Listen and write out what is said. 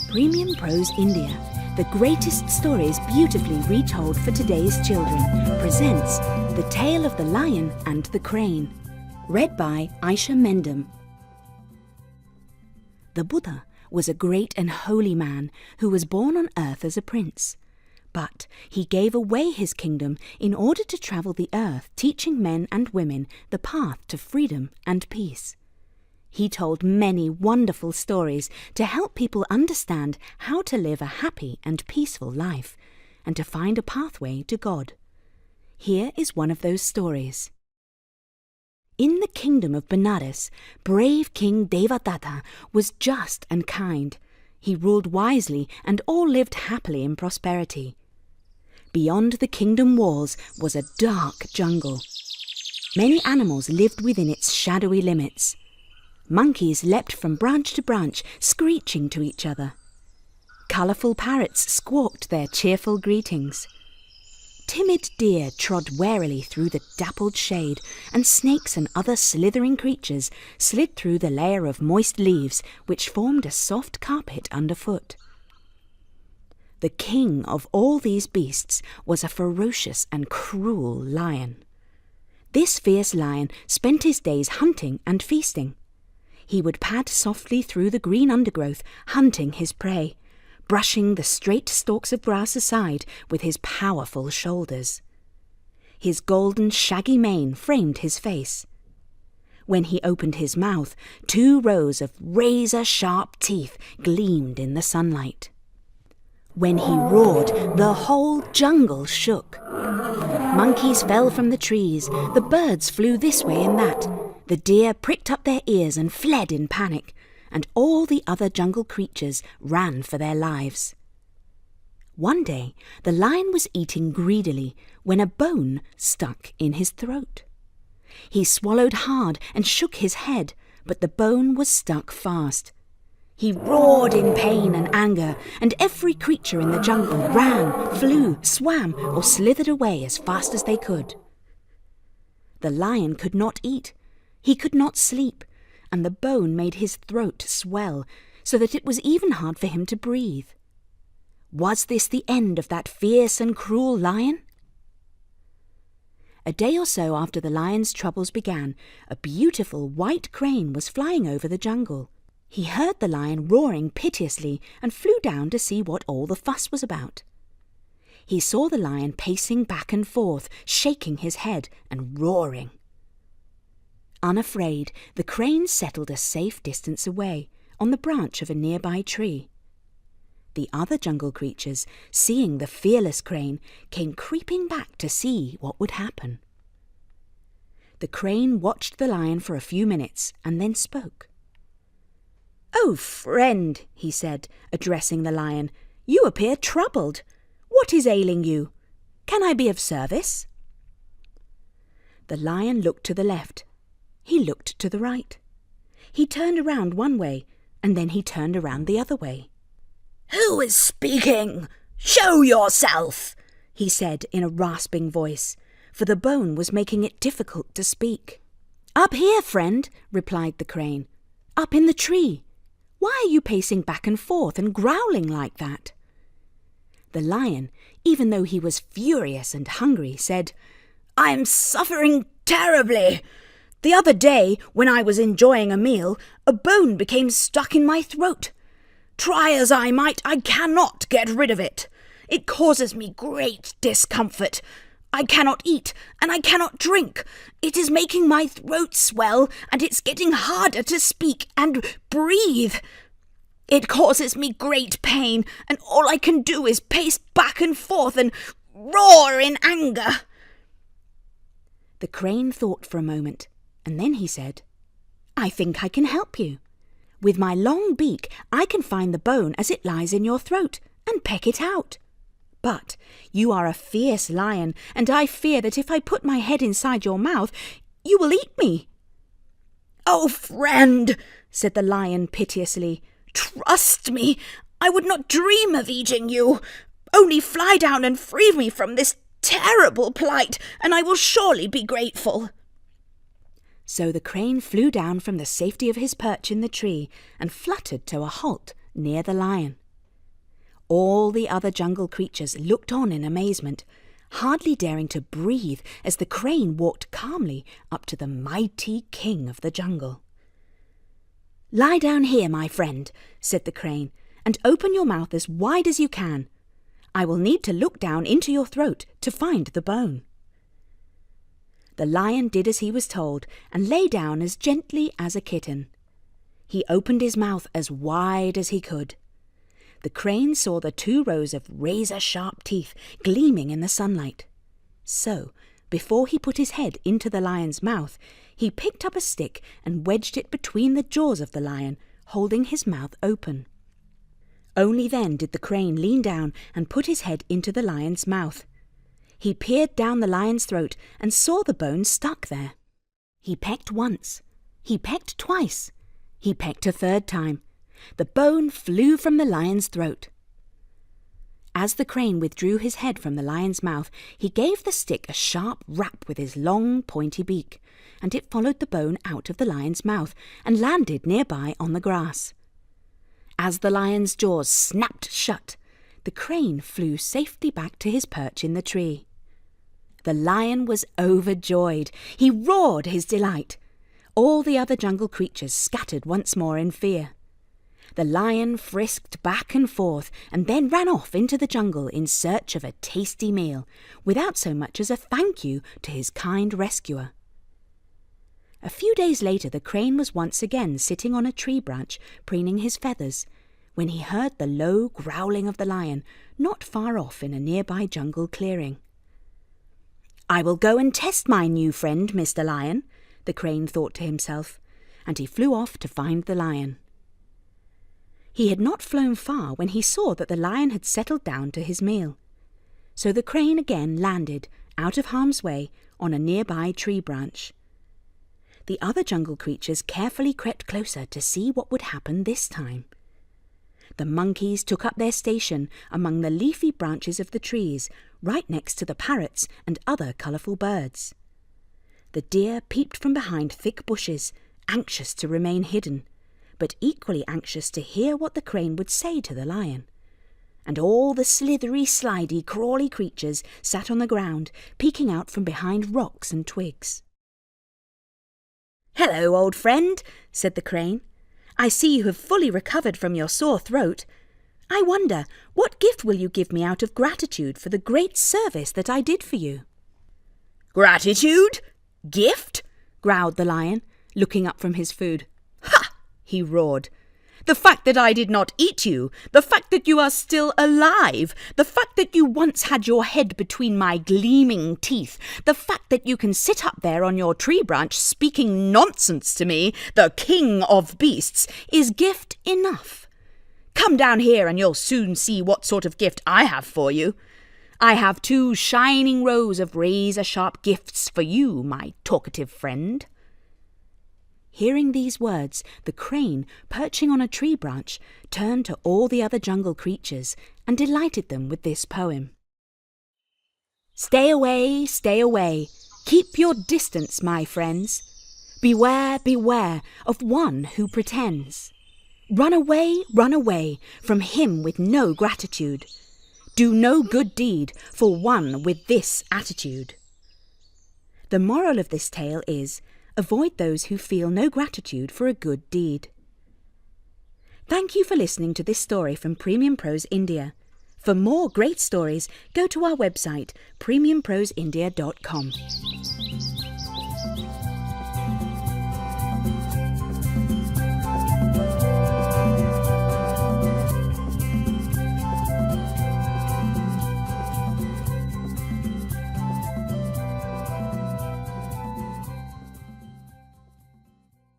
Premium Prose India, the greatest stories beautifully retold for today's children, presents The Tale of the Lion and the Crane, read by Aisha Mendham. The Buddha was a great and holy man who was born on earth as a prince. But he gave away his kingdom in order to travel the earth, teaching men and women the path to freedom and peace. He told many wonderful stories to help people understand how to live a happy and peaceful life and to find a pathway to God. Here is one of those stories. In the kingdom of Benares, brave King Devadatta was just and kind. He ruled wisely and all lived happily in prosperity. Beyond the kingdom walls was a dark jungle. Many animals lived within its shadowy limits. Monkeys leapt from branch to branch, screeching to each other. Colourful parrots squawked their cheerful greetings. Timid deer trod warily through the dappled shade, and snakes and other slithering creatures slid through the layer of moist leaves which formed a soft carpet underfoot. The king of all these beasts was a ferocious and cruel lion. This fierce lion spent his days hunting and feasting. He would pad softly through the green undergrowth, hunting his prey, brushing the straight stalks of grass aside with his powerful shoulders. His golden shaggy mane framed his face. When he opened his mouth, 2 rows of razor-sharp teeth gleamed in the sunlight. When he roared, the whole jungle shook. Monkeys fell from the trees, the birds flew this way and that, the deer pricked up their ears and fled in panic, and all the other jungle creatures ran for their lives. One day, the lion was eating greedily when a bone stuck in his throat. He swallowed hard and shook his head, but the bone was stuck fast. He roared in pain and anger, and every creature in the jungle ran, flew, swam, or slithered away as fast as they could. The lion could not eat, he could not sleep, and the bone made his throat swell, so that it was even hard for him to breathe. Was this the end of that fierce and cruel lion? A day or so after the lion's troubles began, a beautiful white crane was flying over the jungle. He heard the lion roaring piteously and flew down to see what all the fuss was about. He saw the lion pacing back and forth, shaking his head and roaring. Unafraid, the crane settled a safe distance away, on the branch of a nearby tree. The other jungle creatures, seeing the fearless crane, came creeping back to see what would happen. The crane watched the lion for a few minutes and then spoke. "Oh, friend," he said, addressing the lion, "you appear troubled. What is ailing you? Can I be of service?" The lion looked to the left. He looked to the right. He turned around one way, and then he turned around the other way. "Who is speaking? Show yourself," he said in a rasping voice, for the bone was making it difficult to speak. "Up here, friend," replied the crane. "Up in the tree. Why are you pacing back and forth and growling like that?" The lion, even though he was furious and hungry, said, "I am suffering terribly. The other day, when I was enjoying a meal, a bone became stuck in my throat. Try as I might, I cannot get rid of it. It causes me great discomfort. I cannot eat, and I cannot drink. It is making my throat swell, and it's getting harder to speak and breathe. It causes me great pain, and all I can do is pace back and forth and roar in anger." The crane thought for a moment, and then he said, "I think I can help you. With my long beak, I can find the bone as it lies in your throat and peck it out. But you are a fierce lion, and I fear that if I put my head inside your mouth, you will eat me." "Oh, friend," said the lion piteously, "trust me, I would not dream of eating you. Only fly down and free me from this terrible plight, and I will surely be grateful." So the crane flew down from the safety of his perch in the tree and fluttered to a halt near the lion. All the other jungle creatures looked on in amazement, hardly daring to breathe as the crane walked calmly up to the mighty king of the jungle. "Lie down here, my friend," said the crane, "and open your mouth as wide as you can. I will need to look down into your throat to find the bone." The lion did as he was told and lay down as gently as a kitten. He opened his mouth as wide as he could. The crane saw the 2 rows of razor-sharp teeth gleaming in the sunlight. So, before he put his head into the lion's mouth, he picked up a stick and wedged it between the jaws of the lion, holding his mouth open. Only then did the crane lean down and put his head into the lion's mouth. He peered down the lion's throat and saw the bone stuck there. He pecked once. He pecked twice. He pecked a 3rd time. The bone flew from the lion's throat. As the crane withdrew his head from the lion's mouth, he gave the stick a sharp rap with his long, pointy beak, and it followed the bone out of the lion's mouth and landed nearby on the grass. As the lion's jaws snapped shut, the crane flew safely back to his perch in the tree. The lion was overjoyed. He roared his delight. All the other jungle creatures scattered once more in fear. The lion frisked back and forth and then ran off into the jungle in search of a tasty meal, without so much as a thank you to his kind rescuer. A few days later the crane was once again sitting on a tree branch, preening his feathers, when he heard the low growling of the lion not far off in a nearby jungle clearing. "I will go and test my new friend, Mr. Lion," the crane thought to himself, and he flew off to find the lion. He had not flown far when he saw that the lion had settled down to his meal. So the crane again landed, out of harm's way, on a nearby tree branch. The other jungle creatures carefully crept closer to see what would happen this time. The monkeys took up their station among the leafy branches of the trees, right next to the parrots and other colourful birds. The deer peeped from behind thick bushes, anxious to remain hidden, but equally anxious to hear what the crane would say to the lion. And all the slithery, slidy, crawly creatures sat on the ground, peeking out from behind rocks and twigs. "Hello, old friend," said the crane. "I see you have fully recovered from your sore throat. I wonder, what gift will you give me out of gratitude for the great service that I did for you?" "Gratitude? Gift?" growled the lion, looking up from his food. "Ha!" he roared. "The fact that I did not eat you, the fact that you are still alive, the fact that you once had your head between my gleaming teeth, the fact that you can sit up there on your tree branch speaking nonsense to me, the king of beasts, is gift enough. Come down here and you'll soon see what sort of gift I have for you. I have 2 shining rows of razor-sharp gifts for you, my talkative friend." Hearing these words, the crane, perching on a tree branch, turned to all the other jungle creatures and delighted them with this poem. "Stay away, keep your distance, my friends. Beware, beware of one who pretends. Run away from him with no gratitude. Do no good deed for one with this attitude." The moral of this tale is, avoid those who feel no gratitude for a good deed. Thank you for listening to this story from Premium Prose India. For more great stories, go to our website, premiumproseindia.com.